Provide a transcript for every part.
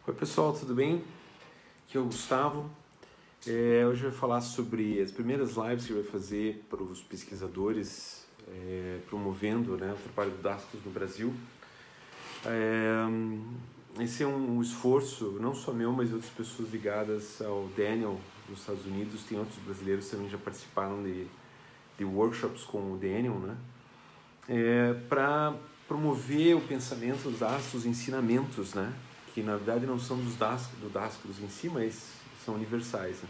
Oi pessoal, tudo bem? Aqui é o Gustavo. Hoje eu vou falar sobre as primeiras lives que eu vou fazer para os pesquisadores, promovendo, né, o trabalho do Dascos no Brasil. Esse é um esforço, não só meu, mas de outras pessoas ligadas ao Daniel nos Estados Unidos. Tem outros brasileiros que também já participaram de workshops com o Daniel, né? Para promover o pensamento dos Dascos, os ensinamentos, né? Que na verdade não são do Dascos em si, mas são universais, né?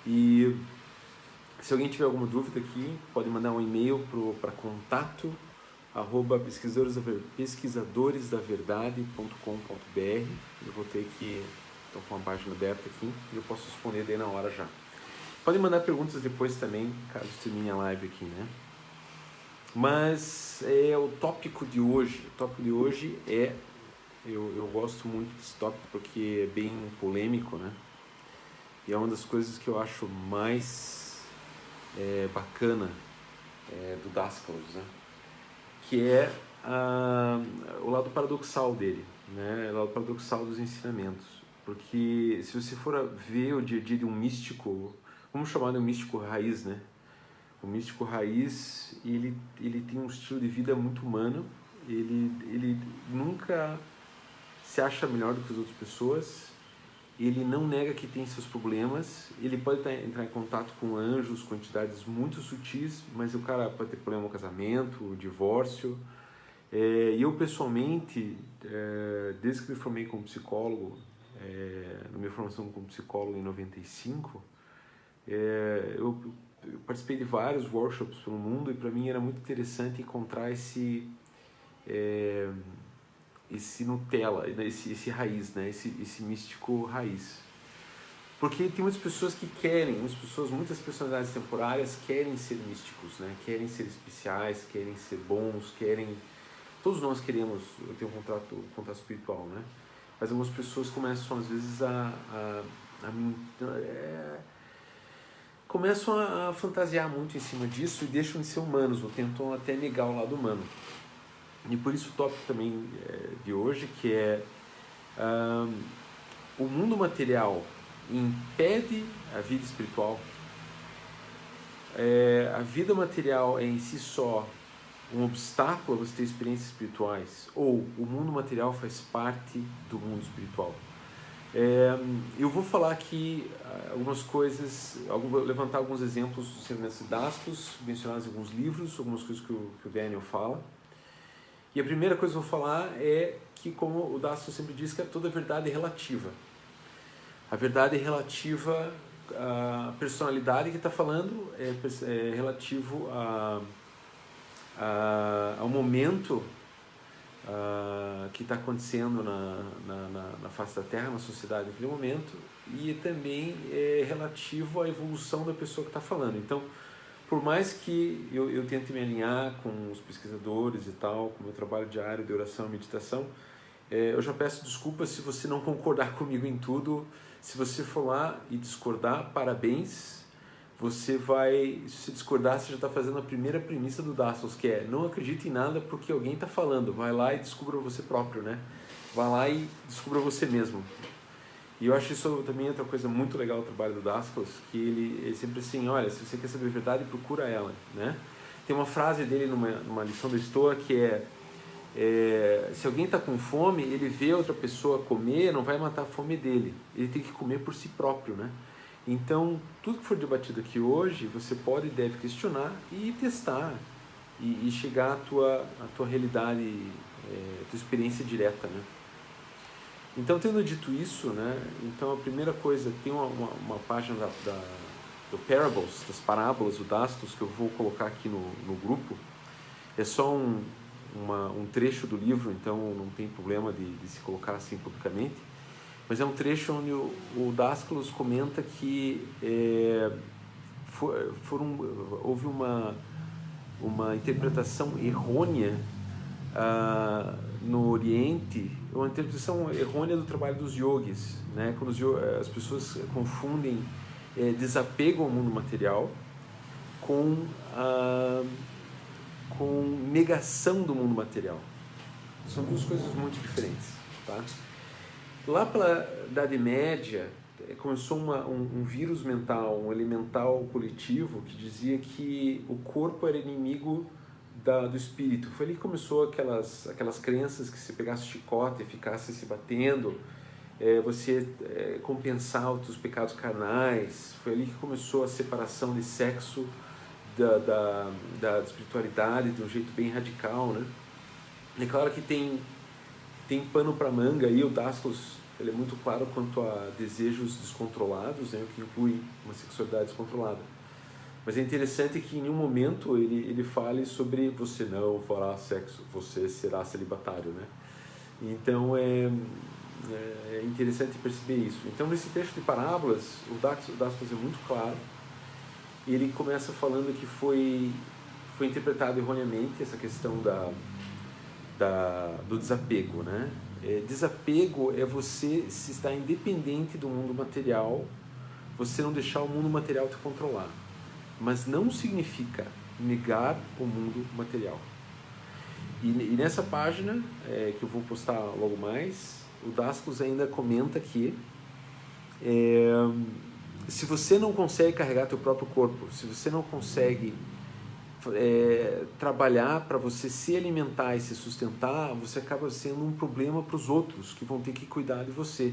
E se alguém tiver alguma dúvida aqui, pode mandar um e-mail para contato pesquisadoresdaverdade.com.br. Eu vou ter que estou com uma página aberta aqui e eu posso responder daí na hora já. Podem mandar perguntas depois também, caso termine a live aqui, né? Mas o tópico de hoje. O tópico de hoje é... Eu gosto muito desse tópico porque é bem polêmico, né? E é uma das coisas que eu acho mais bacana do Dascalos, né? Que é o lado paradoxal dele, né? O lado paradoxal dos ensinamentos. Porque se você for ver o dia a dia de um místico, vamos chamar de um místico raiz, né? O místico raiz, ele tem um estilo de vida muito humano, ele nunca se acha melhor do que as outras pessoas, ele não nega que tem seus problemas, ele pode entrar em contato com anjos, com entidades muito sutis, mas o cara pode ter problema no casamento, divórcio. E eu pessoalmente, desde que me formei como psicólogo, na minha formação como psicólogo em 95, eu participei de vários workshops pelo mundo e para mim era muito interessante encontrar esse Nutella, esse raiz, né? esse místico raiz. Porque tem muitas pessoas que querem, muitas personalidades temporárias querem ser místicos, né? Querem ser especiais, querem ser bons, todos nós queremos ter um contato espiritual, né? Mas algumas pessoas começam às vezes começam a fantasiar muito em cima disso e deixam de ser humanos, ou tentam até negar o lado humano. E por isso o tópico também de hoje, que é o mundo material impede a vida espiritual. A vida material é em si só um obstáculo a você ter experiências espirituais, ou o mundo material faz parte do mundo espiritual. Eu vou falar aqui algumas coisas, vou levantar alguns exemplos dos ensinamentos didáticos, mencionados em alguns livros, algumas coisas que o Daniel fala. E a primeira coisa que eu vou falar é que, como o Dasclos sempre diz, que toda verdade é relativa. A verdade é relativa à personalidade que está falando, é relativo ao momento que está acontecendo na face da Terra, na sociedade naquele momento, e também é relativo à evolução da pessoa que está falando. Então, por mais que eu tente me alinhar com os pesquisadores e tal, com o meu trabalho diário de oração e meditação, eu já peço desculpas se você não concordar comigo em tudo. Se você for lá e discordar, parabéns. Se você discordar, você já está fazendo a primeira premissa do Dasclos, que é: não acredite em nada porque alguém está falando. Vai lá e descubra você próprio, né? Vai lá e descubra você mesmo. E eu acho isso também outra coisa muito legal do trabalho do Dasclos, que ele sempre assim: olha, se você quer saber a verdade, procura ela, né? Tem uma frase dele numa lição da Estoa que se alguém está com fome, ele vê outra pessoa comer, não vai matar a fome dele, ele tem que comer por si próprio, né? Então, tudo que for debatido aqui hoje, você pode e deve questionar e testar e chegar à tua realidade, tua experiência direta, né? Então, tendo dito isso, né, então a primeira coisa, tem uma página do Parables, das parábolas do Dasclos, que eu vou colocar aqui no grupo. É só um trecho do livro, então não tem problema de se colocar assim publicamente, mas é um trecho onde o Dasclos comenta que houve uma interpretação errônea no Oriente, uma interpretação errônea do trabalho dos yogis, né? Quando as pessoas confundem desapego ao mundo material com negação do mundo material. São duas coisas muito diferentes, tá? Lá pela Idade Média, começou um vírus mental, um elemental coletivo que dizia que o corpo era inimigo do espírito. Foi ali que começou aquelas crenças que se pegasse chicote e ficasse se batendo, você compensar os seus pecados carnais. Foi ali que começou a separação de sexo da espiritualidade de um jeito bem radical, né? É claro que tem pano para manga aí. O Dasclos, ele é muito claro quanto a desejos descontrolados, né, o que inclui uma sexualidade descontrolada. Mas é interessante que em nenhum momento ele fale sobre você não fará sexo, você será celibatário, né? Então é interessante perceber isso. Então nesse texto de parábolas, o Dasclos é muito claro. Ele começa falando que foi interpretado erroneamente essa questão do desapego, né? Desapego é você se estar independente do mundo material, você não deixar o mundo material te controlar. Mas não significa negar o mundo material. E nessa página, que eu vou postar logo mais, o Dasclos ainda comenta que se você não consegue carregar teu próprio corpo, se você não consegue trabalhar para você se alimentar e se sustentar, você acaba sendo um problema para os outros que vão ter que cuidar de você.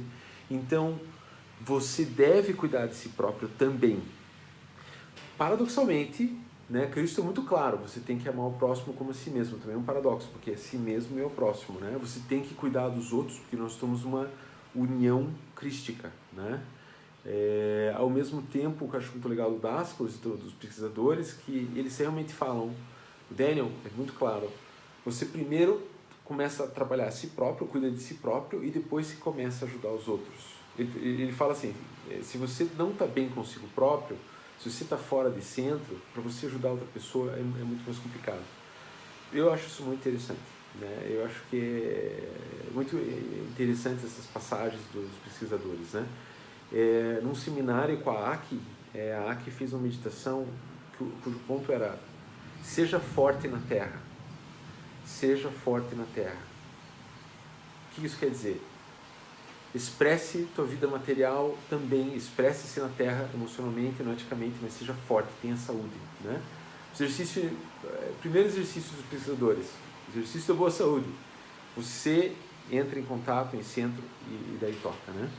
Então, você deve cuidar de si próprio também. Paradoxalmente, né, Cristo é muito claro, você tem que amar o próximo como a si mesmo. Também é um paradoxo, porque é si mesmo e é o próximo, né? Você tem que cuidar dos outros, porque nós somos uma união crística, né? Ao mesmo tempo, o que eu acho muito legal do Dasclos, dos pesquisadores, que eles realmente falam, o Daniel é muito claro, você primeiro começa a trabalhar a si próprio, cuida de si próprio, e depois se começa a ajudar os outros. Ele fala assim, se você não está bem consigo próprio, se você está fora de centro, para você ajudar outra pessoa é muito mais complicado. Eu acho isso muito interessante, né? Eu acho que é muito interessante essas passagens dos pesquisadores, né? Num seminário com a Aki fez uma meditação cujo ponto era: seja forte na terra, seja forte na terra. O que isso quer dizer? Expresse tua vida material também, expresse-se na terra emocionalmente, eticamente, mas seja forte, tenha saúde, né? Primeiro exercício dos pesquisadores, exercício da boa saúde. Você entra em contato, em centro e daí toca, né?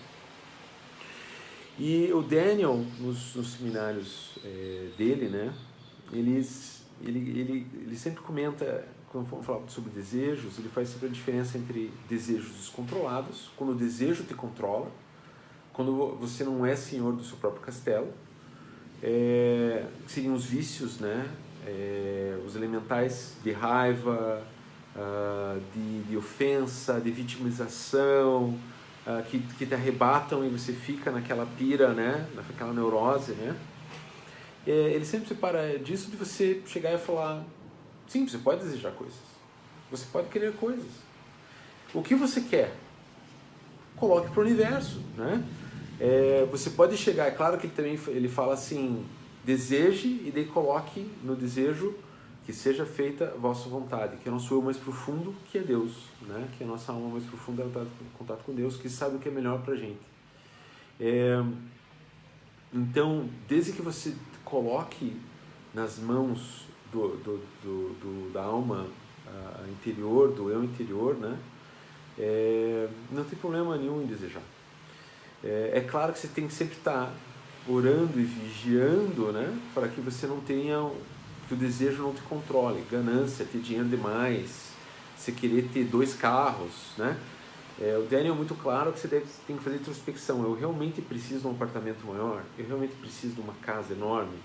E o Daniel, nos seminários dele, né, ele sempre comenta, quando vamos falar sobre desejos, ele faz sempre a diferença entre desejos descontrolados, quando o desejo te controla, quando você não é senhor do seu próprio castelo, que seriam os vícios, né, os elementais de raiva, de ofensa, de vitimização, que te arrebatam e você fica naquela pira, né? Naquela neurose, né? Ele sempre separa disso de você chegar e falar, sim, você pode desejar coisas, você pode querer coisas. O que você quer? Coloque para o universo, né? Você pode chegar, é claro que ele fala assim, deseje e daí coloque no desejo que seja feita a vossa vontade, que é o nosso eu mais profundo, que é Deus, né? Que é a nossa alma mais profunda, ela está em contato com Deus, que sabe o que é melhor para a gente. Então, desde que você coloque nas mãos da alma interior, do eu interior, né? Não tem problema nenhum em desejar. É claro que você tem que sempre estar orando e vigiando, né? Para que você não tenha, que o desejo não te controle, ganância, ter dinheiro demais, você querer ter 2 carros, né? O Daniel é muito claro que você tem que fazer introspecção. Eu realmente preciso de um apartamento maior? Eu realmente preciso de uma casa enorme?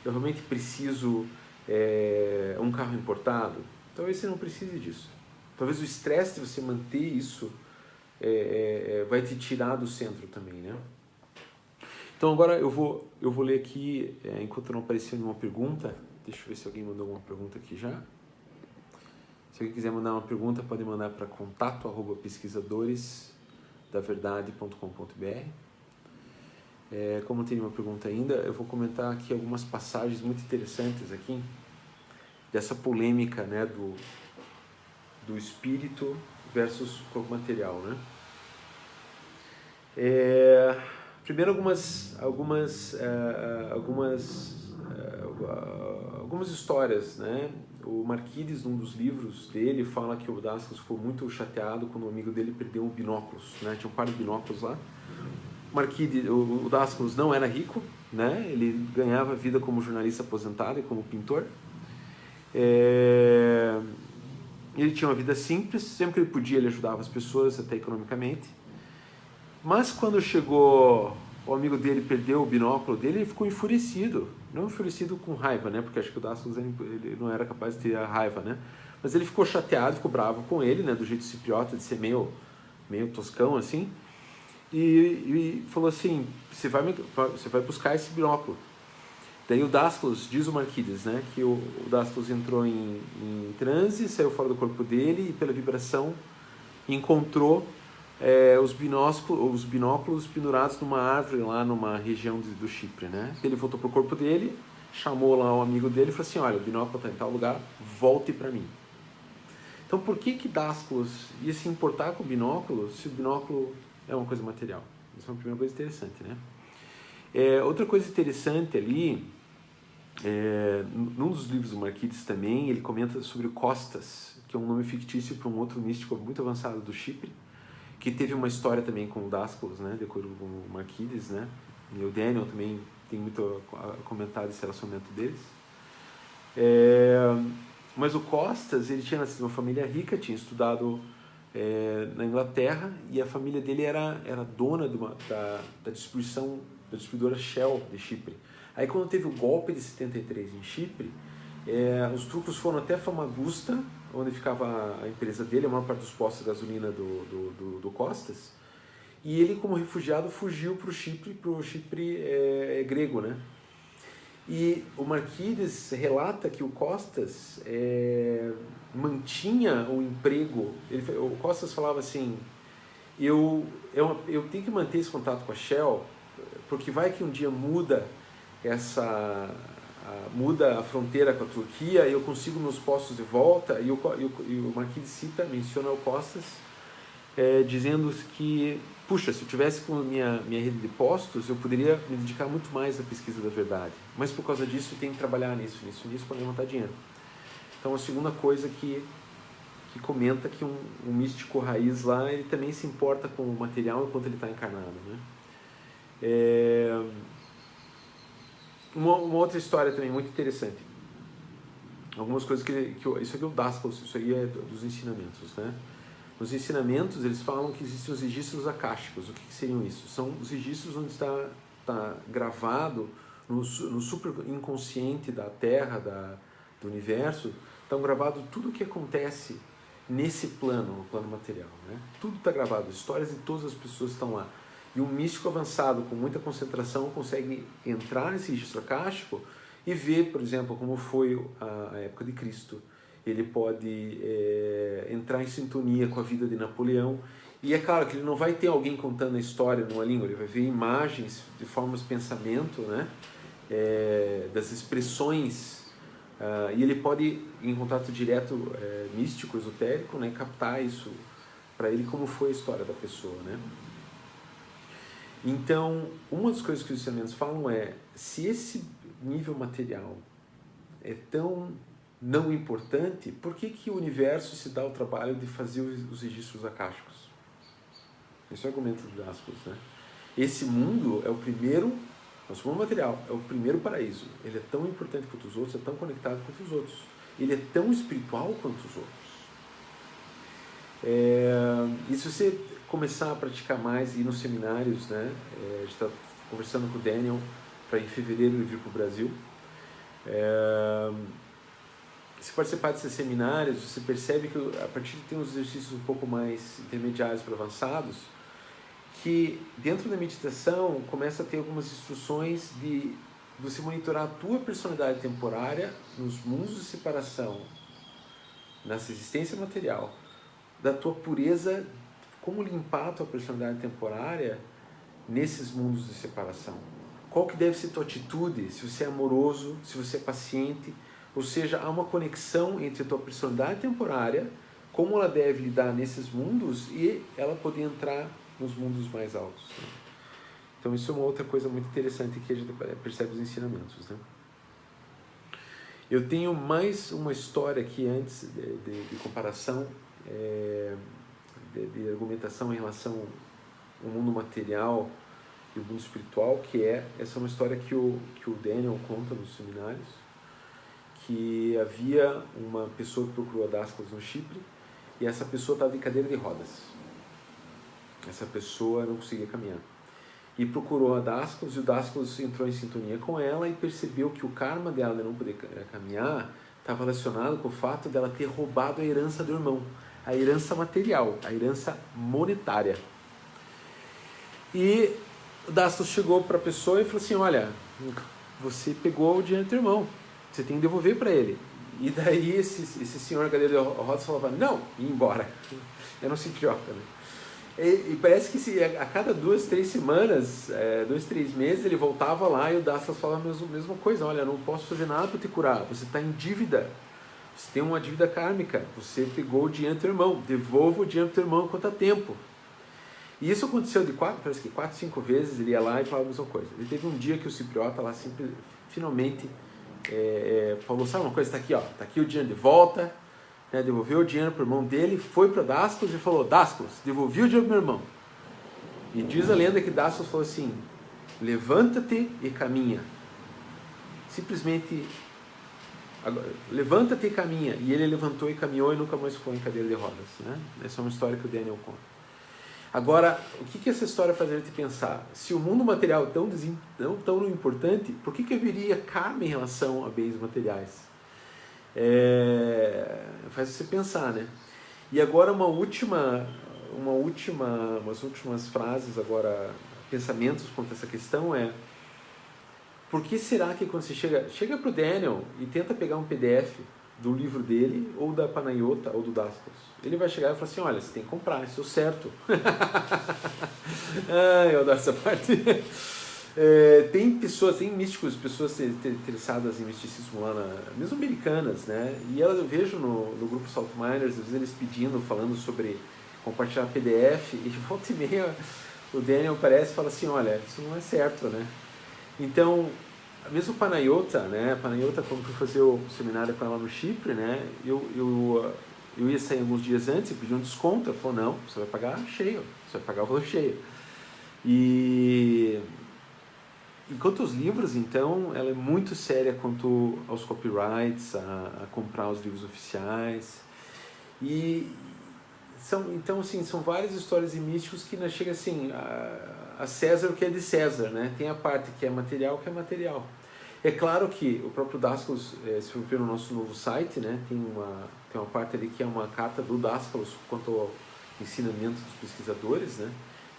Eu realmente preciso um carro importado? Talvez você não precise disso. Talvez o estresse de você manter isso vai te tirar do centro também, né? Então agora eu vou ler aqui, enquanto não apareceu nenhuma pergunta. Deixa eu ver se alguém mandou alguma pergunta aqui já. Se alguém quiser mandar uma pergunta, pode mandar para contato@pesquisadoresdaverdade.com.br. Como não tem nenhuma pergunta ainda, eu vou comentar aqui algumas passagens muito interessantes aqui dessa polêmica, né, do espírito versus corpo material, né? Primeiro algumas histórias, né? O Marquides, num dos livros dele, fala que o Dasclos ficou muito chateado quando o amigo dele perdeu um binóculos, né? Tinha um par de binóculos lá. O Dasclos não era rico, né? Ele ganhava vida como jornalista aposentado e como pintor. Ele tinha uma vida simples, sempre que ele podia ele ajudava as pessoas até economicamente. Mas quando chegou, o amigo dele perdeu o binóculo dele, ele ficou enfurecido. Não enfurecido com raiva, né? Porque acho que o Dasclos ele não era capaz de ter a raiva, né? Mas ele ficou chateado, ficou bravo com ele, né? Do jeito cipriota de ser meio toscão assim. E falou assim: você vai buscar esse binóculo. Daí o Dasclos, diz o Marquides, né? Que o Dasclos entrou em transe, saiu fora do corpo dele e pela vibração encontrou os binóculos pendurados numa árvore lá numa região do Chipre, né? Ele voltou pro corpo dele, chamou lá um amigo dele e falou assim: olha, o binóculo está em tal lugar, volte para mim. Então por que Dasclos ia se importar com o binóculo se o binóculo é uma coisa material? Isso é uma primeira coisa interessante, né? Outra coisa interessante ali, num dos livros do Marquides também, ele comenta sobre o Costas, que é um nome fictício para um outro místico muito avançado do Chipre, que teve uma história também com o Dasclos, né, de acordo com o Marquides, né, e o Daniel também tem muito a comentar desse relacionamento deles. Mas o Costas, ele tinha nascido numa família rica, tinha estudado na Inglaterra, e a família dele era dona da distribuidora Shell de Chipre. Aí quando teve o golpe de 73 em Chipre, os turcos foram até Famagusta, onde ficava a empresa dele, a maior parte dos postos de gasolina do Costas, e ele, como refugiado, fugiu para o Chipre grego, né? E o Marquides relata que o Costas mantinha o emprego. O Costas falava assim: eu tenho que manter esse contato com a Shell, porque vai que um dia muda a fronteira com a Turquia e eu consigo meus postos de volta. E o Marquides menciona o Costas dizendo que, puxa, se eu tivesse com a minha rede de postos, eu poderia me dedicar muito mais à pesquisa da verdade, mas por causa disso eu tenho que trabalhar nisso para levantar dinheiro. Então a segunda coisa que comenta que um místico raiz lá, ele também se importa com o material enquanto ele está encarnado, né? Uma outra história também muito interessante, algumas coisas isso aqui é o Dasclos, isso aí é dos ensinamentos, né? Nos ensinamentos eles falam que existem os registros akáshicos. O que seriam isso? São os registros onde está gravado no super inconsciente da Terra, do universo, estão gravado tudo o que acontece nesse plano, no plano material, né? Tudo está gravado, histórias de todas as pessoas estão lá. E um místico avançado com muita concentração consegue entrar nesse registro akáshico e ver, por exemplo, como foi a época de Cristo. Ele pode entrar em sintonia com a vida de Napoleão. E é claro que ele não vai ter alguém contando a história numa língua, ele vai ver imagens de formas de pensamento, né? Das expressões, e ele pode, em contato direto místico, esotérico, né? Captar isso para ele, como foi a história da pessoa, né? Então, uma das coisas que os ensinamentos falam se esse nível material é tão não importante, por que o universo se dá o trabalho de fazer os registros akáshicos? Esse é o argumento do Dasclos, né? Esse mundo é o primeiro, nosso mundo material é o primeiro paraíso. Ele é tão importante quanto os outros, é tão conectado quanto os outros. Ele é tão espiritual quanto os outros. E se você começar a praticar mais e ir nos seminários, né? A gente está conversando com o Daniel para em fevereiro ele vir para o Brasil. Se participar desses seminários, você percebe que a partir de ter uns exercícios um pouco mais intermediários para avançados, que dentro da meditação começa a ter algumas instruções de você monitorar a tua personalidade temporária nos mundos de separação, nessa existência material, da tua pureza, como limpar a tua personalidade temporária nesses mundos de separação. Qual que deve ser a tua atitude, se você é amoroso, se você é paciente. Ou seja, há uma conexão entre a tua personalidade temporária como ela deve lidar nesses mundos e ela poder entrar nos mundos mais altos, né? Então isso é uma outra coisa muito interessante que a gente percebe os ensinamentos, né? Eu tenho mais uma história aqui antes de comparação, de argumentação em relação ao mundo material e o mundo espiritual, que essa é uma história que o Daniel conta nos seminários, que havia uma pessoa que procurou a Dascalos no Chipre, e essa pessoa estava em cadeira de rodas. Essa pessoa não conseguia caminhar. E procurou a Dascalos, e o Dascalos entrou em sintonia com ela e percebeu que o karma dela de não poder caminhar estava relacionado com o fato dela ter roubado a herança do irmão, a herança material, a herança monetária. E o Dascalos chegou para a pessoa e falou assim, olha, você pegou o dinheiro do teu irmão, você tem que devolver para ele. E daí esse senhor cadeira de rodas falava, não, e ia embora. Era um citriota, né? E parece que a cada 2, 3 semanas, 2, 3 meses, ele voltava lá e o Dascalos falava a mesma coisa. Olha, não posso fazer nada para te curar, você está em dívida, você tem uma dívida kármica, você pegou o dinheiro do teu irmão, devolva o dinheiro do teu irmão enquanto há tempo. E isso aconteceu parece que 4, 5 vezes, ele ia lá e falava a mesma coisa. Ele teve um dia que o cipriota lá finalmente falou, sabe uma coisa, está aqui, ó, tá aqui o dinheiro de volta, né, devolveu o dinheiro para o irmão dele, foi para Dascalos e falou, Dascalos, devolvi o dinheiro para o meu irmão. E diz a lenda que Dascalos falou assim, levanta-te e caminha. Simplesmente, levanta-te e caminha. E ele levantou e caminhou e nunca mais ficou em cadeira de rodas, né? Essa é uma história que o Daniel conta. Agora, o que essa história faz a gente pensar? Se o mundo material é tão importante, por que haveria karma em relação a bens materiais? Faz você pensar, né? E agora umas últimas frases agora, pensamentos quanto a essa questão por que será que quando você chega para o Daniel e tenta pegar um PDF do livro dele, ou da Panayota, ou do Dascalos, ele vai chegar e falar assim, olha, você tem que comprar, isso é certo. Eu adoro essa parte. Tem místicos, pessoas interessadas em misticismo lá, mesmo americanas, né? E eu vejo no grupo Salt Miners, às vezes eles pedindo, falando sobre compartilhar PDF, e volta e meia o Daniel aparece e fala assim, olha, isso não é certo, né? Então, mesmo Panayota, né? Panayota, quando fui fazer o seminário com ela no Chipre, né? Eu ia sair alguns dias antes e pedi um desconto. Ela falou, não, você vai pagar cheio, você vai pagar o valor cheio. E enquanto os livros, então, ela é muito séria quanto aos copyrights, a comprar os livros oficiais. Então, assim, são várias histórias e místicos que não chega assim a César o que é de César, né? Tem a parte que é material, que é material. É claro que o próprio Dascalos, se for ver no nosso novo site, né, tem uma parte ali que é uma carta do Dascalos quanto ao ensinamento dos pesquisadores, né?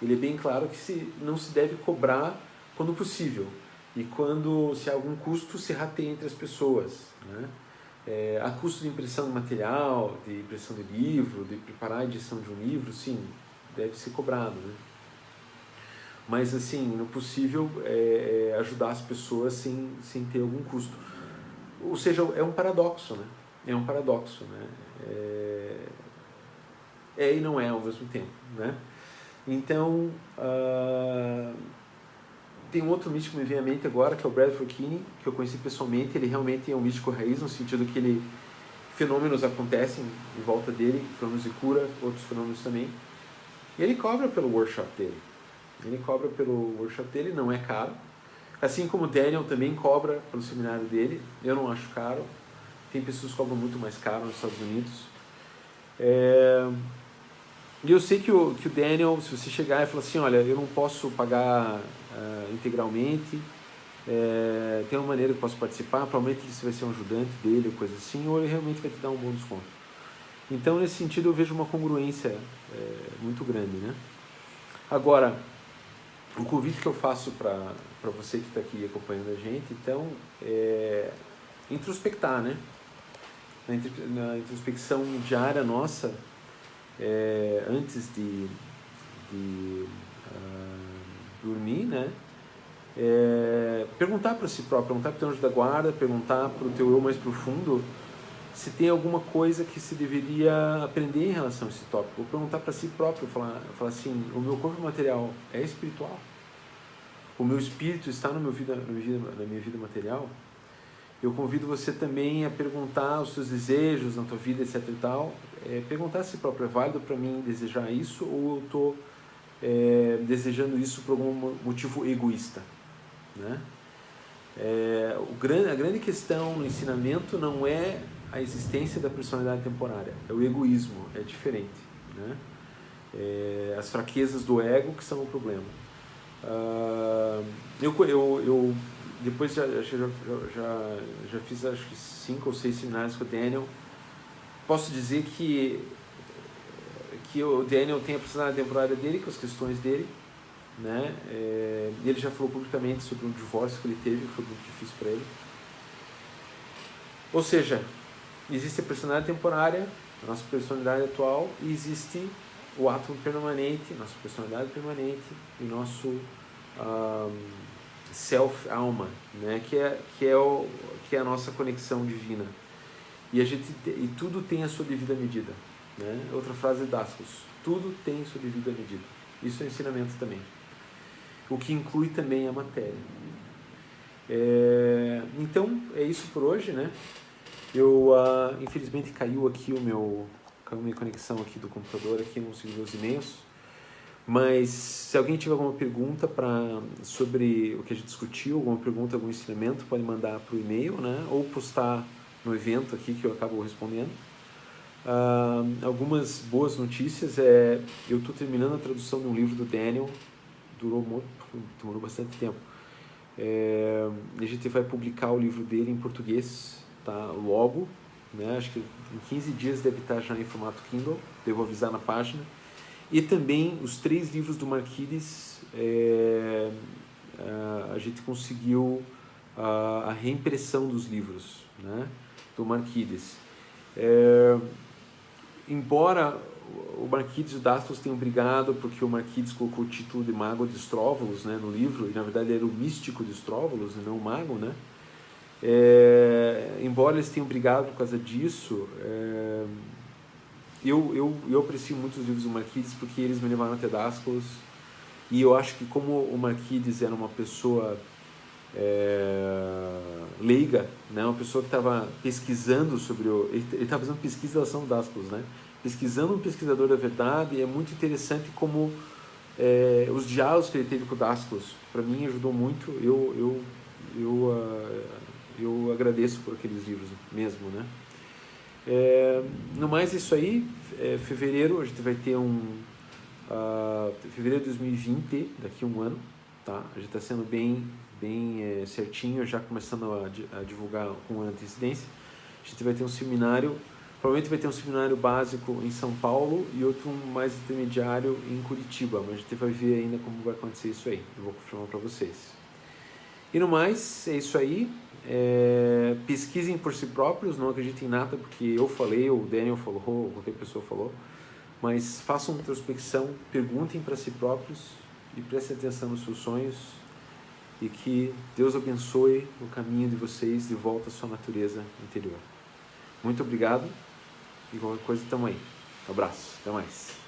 Ele é bem claro que não se deve cobrar quando possível, e quando se há algum custo, se rateia entre as pessoas, né? Há custo de impressão de material, de impressão de livro, de preparar a edição de um livro, sim, deve ser cobrado, né? Mas, assim, no possível, ajudar as pessoas sem ter algum custo. Ou seja, é um paradoxo, né? É um paradoxo, né? E não é ao mesmo tempo, né? Então, tem um outro místico que me vem à mente agora, que é o Bradford Kinney, que eu conheci pessoalmente. Ele realmente é um místico raiz, no sentido que fenômenos acontecem em volta dele, fenômenos de cura, outros fenômenos também. E ele cobra pelo workshop dele. Não é caro. Assim como o Daniel também cobra pelo seminário dele, eu não acho caro. Tem pessoas que cobram muito mais caro nos Estados Unidos. E eu sei que o Daniel, se você chegar e falar assim, olha, eu não posso pagar integralmente, tem uma maneira que eu posso participar, provavelmente você vai ser um ajudante dele ou coisa assim, ou ele realmente vai te dar um bom desconto. Então, nesse sentido, eu vejo uma congruência muito grande, né? Agora, o convite que eu faço para você que está aqui acompanhando a gente, então, é introspectar, né? Na introspecção diária nossa, antes de dormir, né? Perguntar para si próprio, perguntar para o teu anjo da guarda, perguntar para o teu eu mais profundo, se tem alguma coisa que se deveria aprender em relação a esse tópico, ou perguntar para si próprio, falar assim, o meu corpo material é espiritual? O meu espírito está na minha vida material? Eu convido você também a perguntar os seus desejos na tua vida, etc e tal. Perguntar a si próprio, é válido para mim desejar isso, ou eu estou desejando isso por algum motivo egoísta, né? A grande questão no ensinamento não é a existência da personalidade temporária, é o egoísmo, é diferente, né? As fraquezas do ego que são o problema. Eu depois já fiz acho que 5 ou 6 seminários com o Daniel. Posso dizer que o Daniel tem a personalidade temporária dele, com as questões dele, né? Ele já falou publicamente sobre um divórcio que ele teve, que foi muito difícil para ele. Ou seja, existe a personalidade temporária, a nossa personalidade atual, e existe o átomo permanente, nossa personalidade permanente e nosso self, alma, né? que é a nossa conexão divina. E tudo tem a sua devida medida, né? Outra frase de Dascos: tudo tem sua devida medida. Isso é ensinamento também, o que inclui também a matéria. Então é isso por hoje, né? Infelizmente caiu aqui a minha conexão aqui do computador, aqui, não consigo ver os e-mails. Mas se alguém tiver alguma pergunta sobre o que a gente discutiu, alguma pergunta, algum ensinamento, pode mandar para o e-mail, né? Ou postar no evento aqui que eu acabo respondendo. Algumas boas notícias eu estou terminando a tradução de um livro do Daniel, durou bastante tempo. A gente vai publicar o livro dele em português, tá? Logo, né? Acho que em 15 dias deve estar já em formato Kindle, devo avisar na página. E também os 3 livros do Marquides, a gente conseguiu a reimpressão dos livros, né, do Marquides. Embora o Marquides e o Dascos tenham brigado porque o Marquides colocou o título de Mago de Estróvolos, né, no livro, e na verdade era o místico de Estróvolos e não o mago, né? Embora eles tenham brigado por causa disso, eu aprecio muito os livros do Marquides porque eles me levaram até Dascos, e eu acho que como o Marquides era uma pessoa leiga, né, uma pessoa que estava pesquisando ele estava fazendo pesquisa em relação ao Dascos, né, pesquisando um pesquisador da verdade, e é muito interessante como os diálogos que ele teve com o Dascos, para mim ajudou muito. Eu agradeço por aqueles livros mesmo, né. No mais, isso aí. Fevereiro a gente vai ter fevereiro de 2020, daqui a um ano, tá? A gente está sendo bem certinho, já começando a divulgar com antecedência. A gente vai ter um seminário, provavelmente vai ter um seminário básico em São Paulo e outro mais intermediário em Curitiba, mas a gente vai ver ainda como vai acontecer isso aí, eu vou confirmar para vocês. E no mais, é isso aí. Pesquisem por si próprios, não acreditem em nada porque eu falei, ou o Daniel falou, ou qualquer pessoa falou, mas façam introspecção, perguntem para si próprios e prestem atenção nos seus sonhos, e que Deus abençoe o caminho de vocês de volta à sua natureza interior. Muito obrigado, e qualquer coisa estamos aí. Um abraço, até mais.